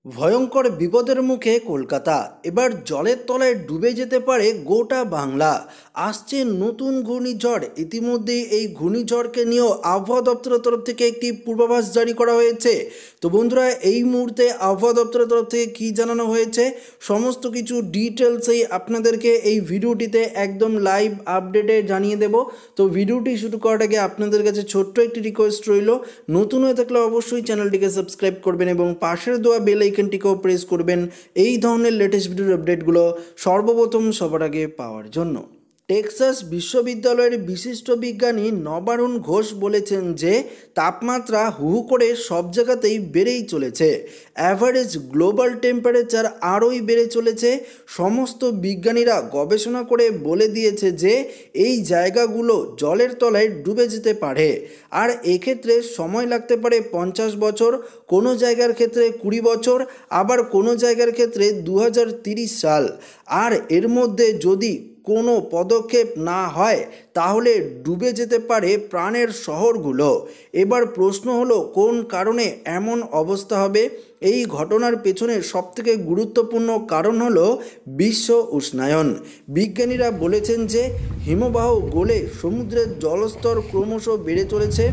ভয়ঙ্কর বিপদের মুখে কলকাতা। এবার জলের তলায় ডুবে যেতে পারে গোটা বাংলা। আসছে নতুন ঘূর্ণিঝড়। ইতিমধ্যেই এই ঘূর্ণিঝড়কে নিয়েও আবহাওয়া দপ্তরের তরফ থেকে একটি পূর্বাভাস জারি করা হয়েছে। তো বন্ধুরা, এই মুহূর্তে আবহাওয়া দপ্তরের তরফ থেকে কী জানানো হয়েছে সমস্ত কিছু ডিটেলসেই আপনাদেরকে এই ভিডিওটিতে একদম লাইভ আপডেটে জানিয়ে দেব। তো ভিডিওটি শুরু করার আগে আপনাদের কাছে ছোট্ট একটি রিকোয়েস্ট রইল, নতুন হয়ে থাকলে অবশ্যই চ্যানেলটিকে সাবস্ক্রাইব করবেন এবং পাশের দেওয়া বেল আইকনটিকেও প্রেস করবেন এই ধরনের লেটেস্ট ভিডিওর আপডেটগুলো সর্বপ্রথম সবার আগে পাওয়ার জন্য। টেক্সাস বিশ্ববিদ্যালয়ের বিশিষ্ট বিজ্ঞানী নবারুণ ঘোষ বলেছেন যে তাপমাত্রা হু হু করে সব জায়গাতেই বেড়েই চলেছে। অ্যাভারেজ গ্লোবাল টেম্পারেচার আরোই বেড়ে চলেছে। সমস্ত বিজ্ঞানীরা গবেষণা করে বলে দিয়েছে যে এই জায়গাগুলো জলের তলায় ডুবে যেতে পারে, আর এক্ষেত্রে সময় লাগতে পারে 50 বছর, কোনো জায়গার ক্ষেত্রে 20 বছর, আবার কোনো জায়গার ক্ষেত্রে 2030 সাল। আর এর মধ্যে যদি কোনো পদক্ষেপ না হয় তাহলে ডুবে যেতে পারে প্রাণের শহরগুলো। এবার প্রশ্ন হলো, কোন কারণে এমন অবস্থা হবে? এই ঘটনার পেছনে সবথেকে গুরুত্বপূর্ণ কারণ হলো বিশ্ব উষ্ণায়ন। বিজ্ঞানীরা বলেছেন যে হিমবাহ গলে সমুদ্রের জলস্তর ক্রমশ বেড়ে চলেছে।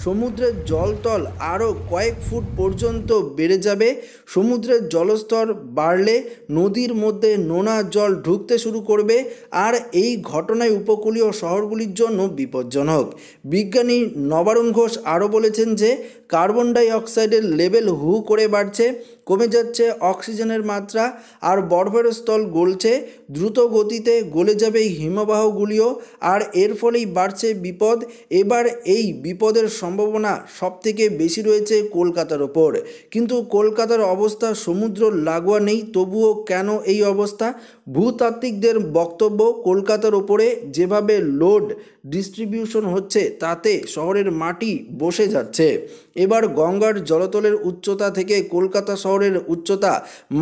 সমুদ্রের জলতল আরও কয়েক ফুট পর্যন্ত বেড়ে যাবে। সমুদ্রের জলস্তর বাড়লে নদীর মধ্যে নোনা জল ঢুকতে শুরু করবে, আর এই ঘটনায় উপকূলীয় শহরগুলির জন্য বিপজ্জনক। বিজ্ঞানী নবারুণ ঘোষ আরও বলেছেন যে কার্বন ডাই অক্সাইডের লেভেল হু করে বাড়ছে, কমে যাচ্ছে অক্সিজেনের মাত্রা, আর বরফের স্তর গলছে। দ্রুত গতিতে গলে যাবে এই হিমবাহগুলিও, আর এর ফলেই বাড়ছে বিপদ। এবার এই বিপদের সম্ভাবনা সবথেকে বেশি রয়েছে কলকাতার ওপর। কিন্তু কলকাতার অবস্থা সমুদ্র লাগোয়া নেই, তবুও কেন এই অবস্থা? ভূতাত্ত্বিকদের বক্তব্য, কলকাতার ওপরে যেভাবে লোড ডিস্ট্রিবিউশন হচ্ছে তাতে শহরের মাটি বসে যাচ্ছে। এবার গঙ্গার জলতলের উচ্চতা থেকে কলকাতা শহরের উচ্চতা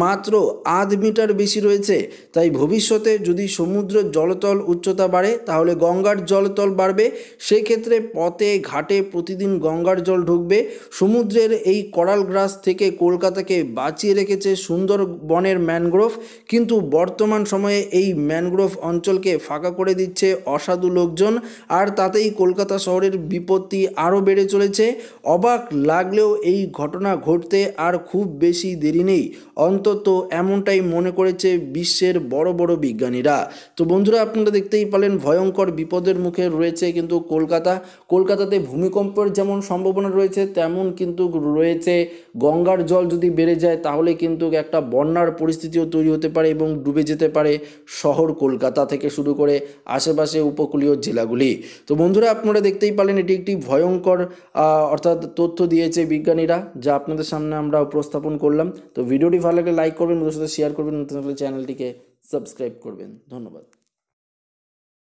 মাত্র 0.5 মিটার বেশি রয়েছে। তাই ভবিষ্যতে যদি সমুদ্রের জলতল উচ্চতা বাড়ে তাহলে গঙ্গার জলতল বাড়বে। সেক্ষেত্রে পথে ঘাটে প্রতিদিন গঙ্গার জল ঢুকবে। সমুদ্রের এই করাল গ্রাস থেকে কলকাতাকে বাঁচিয়ে রেখেছে সুন্দর বনের ম্যানগ্রোভ, কিন্তু বর্তমান সময়ে এই ম্যানগ্রোভ অঞ্চলকে ফাঁকা করে দিচ্ছে অসাধু লোকজন, আর তাতেই কলকাতা শহরের বিপত্তি আরও বেড়ে চলেছে। অবাক লাগলেও এই ঘটনা ঘটতে আর খুব বেশি দেরি নেই, অন্তত এমনটাই মনে করেছে বিশ্বের বড় বড় বিজ্ঞানীরা। তো বন্ধুরা, আপনারা দেখতেই পেলেন ভয়ঙ্কর বিপদের মুখে রয়েছে কিন্তু কলকাতাতে ভূমিকম্পের যেমন সম্ভাবনা রয়েছে তেমন কিন্তু রয়েছে গঙ্গার জল যদি বেড়ে যায় তাহলে কিন্তু একটা বন্যার পরিস্থিতিও তৈরি হতে পারে এবং ডুবে যেতে পারে শহর কলকাতা থেকে শুরু করে আশেপাশে উপকূলীয় জেলাগুলি। তো বন্ধুরা, আপনারা দেখতেই পেলেন এটি একটি ভয়ঙ্কর অর্থাৎ তথ্য দিয়েছে বিজ্ঞানীরা, যা আপনাদের সামনে আমরা উপস্থাপন করলাম। তো ভিডিওটি ভালো লাগলে লাইক করবেন, বন্ধুদের সাথে শেয়ার করবেন, নতুন হলে চ্যানেলটিকে সাবস্ক্রাইব করবেন। ধন্যবাদ।